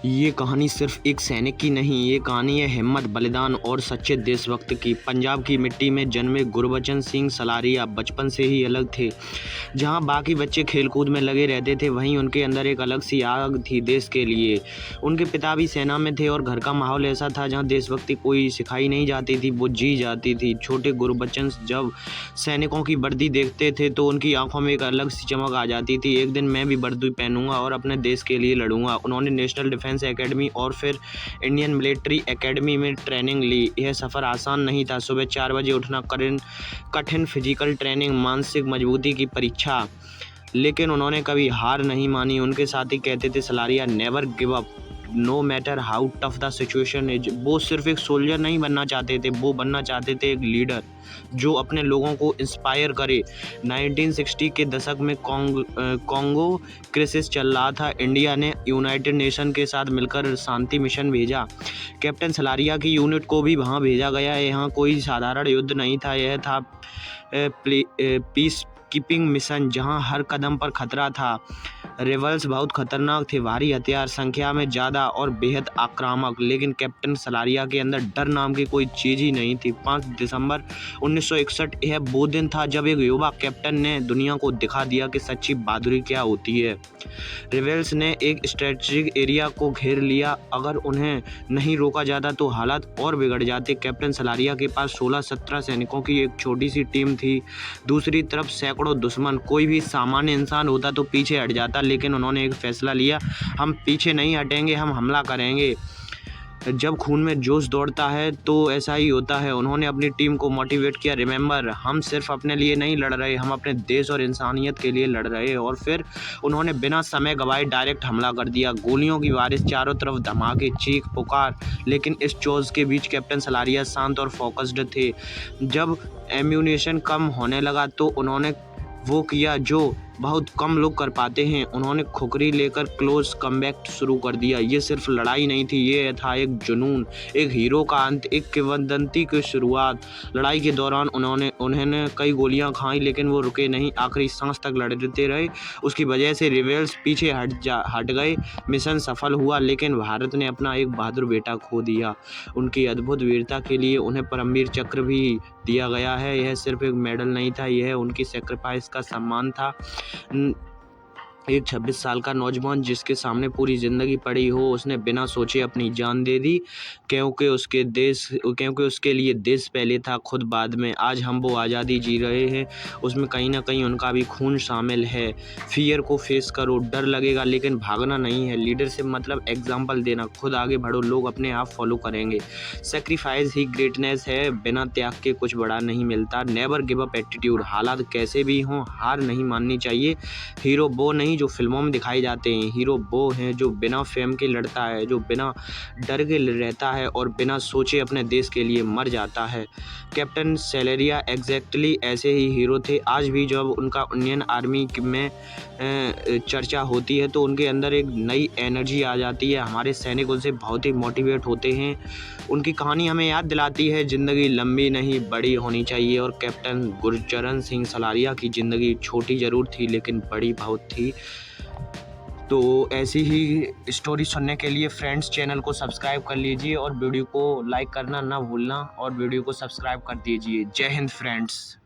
ये कहानी सिर्फ एक सैनिक की नहीं, ये कहानी है हिम्मत, बलिदान और सच्चे देशभक्त की। पंजाब की मिट्टी में जन्मे गुरबचन सिंह सलारिया बचपन से ही अलग थे। जहाँ बाकी बच्चे खेलकूद में लगे रहते थे, वहीं उनके अंदर एक अलग सी आग थी देश के लिए। उनके पिता भी सेना में थे और घर का माहौल ऐसा था जहाँ देशभक्ति कोई सिखाई नहीं जाती थी, वो जी जाती थी। छोटे गुरबचन जब सैनिकों की वर्दी देखते थे तो उनकी आंखों में एक अलग सी चमक आ जाती थी। एक दिन मैं भी वर्दी पहनूंगा और अपने देश के लिए लड़ूंगा। उन्होंने नेशनल डिफेंस एकेडमी और फिर इंडियन मिलिट्री एकेडमी में ट्रेनिंग ली। यह सफ़र आसान नहीं था। सुबह 4 बजे उठना, कठिन फिजिकल ट्रेनिंग, मानसिक मजबूती की परीक्षा, लेकिन उन्होंने कभी हार नहीं मानी। उनके साथी कहते थे, Salaria never give up no matter how tough the situation is. वो सिर्फ एक सोल्जर नहीं बनना चाहते थे, वो बनना चाहते थे एक लीडर जो अपने लोगों को इंस्पायर करे। 1960 के दशक में कॉन्गो क्राइसिस चल रहा था। इंडिया ने यूनाइटेड नेशन के साथ मिलकर शांति मिशन भेजा। कैप्टन सलारिया की यूनिट को भी वहां भेजा गया। यहाँ कोई साधारण युद्ध नहीं था, यह था पीस कीपिंग मिशन, जहां हर कदम पर खतरा था। रेबल्स बहुत खतरनाक थे, भारी हथियार, संख्या में ज़्यादा और बेहद आक्रामक, लेकिन कैप्टन सलारिया के अंदर डर नाम की कोई चीज़ ही नहीं थी। 5 दिसंबर 1961 यह वो दिन था जब एक युवा कैप्टन ने दुनिया को दिखा दिया कि सच्ची बहादुरी क्या होती है। रेबल्स ने एक स्ट्रेटेजिक एरिया को घेर लिया। अगर उन्हें नहीं रोका जाता तो हालात और बिगड़ जाते। कैप्टन सलारिया के पास 16-17 सैनिकों की एक छोटी सी टीम थी, दूसरी तरफ सैकड़ों दुश्मन। कोई भी सामान्य इंसान होता तो पीछे हट जाता, लेकिन उन्होंने एक फैसला लिया, हम पीछे नहीं हटेंगे, हम हमला करेंगे। जब खून में जोश दौड़ता है तो ऐसा ही होता है। उन्होंने अपनी टीम को मोटिवेट किया, रिमेंबर, हम सिर्फ अपने लिए नहीं लड़ रहे, हम अपने देश और इंसानियत के लिए लड़ रहे हैं। और फिर उन्होंने बिना समय गवाए डायरेक्ट हमला कर दिया। गोलियों की बारिश, चारों तरफ धमाके, चीख पुकार, लेकिन इस चोज के बीच कैप्टन सलारिया शांत और फोकस्ड थे। जब एम्यूनेशन कम होने लगा तो उन्होंने वो किया जो बहुत कम लोग कर पाते हैं, उन्होंने खुखरी लेकर क्लोज कम्बैट शुरू कर दिया। ये सिर्फ लड़ाई नहीं थी, ये था एक जुनून, एक हीरो का अंत, एक किंवदंती की शुरुआत। लड़ाई के दौरान उन्होंने कई गोलियां खाई, लेकिन वो रुके नहीं, आखिरी सांस तक लड़ते रहे। उसकी वजह से रिबेल्स पीछे हट गए। मिशन सफल हुआ, लेकिन भारत ने अपना एक बहादुर बेटा खो दिया। उनकी अद्भुत वीरता के लिए उन्हें परमवीर चक्र भी दिया गया है। यह सिर्फ एक मेडल नहीं था, यह उनकी सेक्रीफाइस का सम्मान था। एक 26 साल का नौजवान जिसके सामने पूरी ज़िंदगी पड़ी हो, उसने बिना सोचे अपनी जान दे दी, क्योंकि उसके लिए देश पहले था, खुद बाद में। आज हम वो आज़ादी जी रहे हैं, उसमें कहीं ना कहीं उनका भी खून शामिल है। फियर को फेस करो, डर लगेगा लेकिन भागना नहीं है। लीडरशिप मतलब एग्जाम्पल देना, खुद आगे बढ़ो, लोग अपने आप फॉलो करेंगे। सेक्रीफाइस ही ग्रेटनेस है, बिना त्याग के कुछ बड़ा नहीं मिलता। नेवर गिव अप एटीट्यूड, हालात कैसे भी हों हार नहीं माननी चाहिए। हीरो वो नहीं जो फिल्मों में दिखाए जाते हैं, हीरो वो हैं जो बिना फेम के लड़ता है, जो बिना डर के रहता है और बिना सोचे अपने देश के लिए मर जाता है। कैप्टन सलारिया एग्जैक्टली ऐसे ही हीरो थे। आज भी जब उनका इंडियन आर्मी में चर्चा होती है तो उनके अंदर एक नई एनर्जी आ जाती है। हमारे सैनिक उनसे बहुत ही मोटिवेट होते हैं। उनकी कहानी हमें याद दिलाती है, ज़िंदगी लंबी नहीं बड़ी होनी चाहिए। और कैप्टन गुरबचन सिंह सलारिया की ज़िंदगी छोटी ज़रूर थी, लेकिन बड़ी बहुत थी। तो ऐसी ही स्टोरी सुनने के लिए फ्रेंड्स चैनल को सब्सक्राइब कर लीजिए और वीडियो को लाइक करना ना भूलना और वीडियो को सब्सक्राइब कर दीजिए। जय हिंद फ्रेंड्स।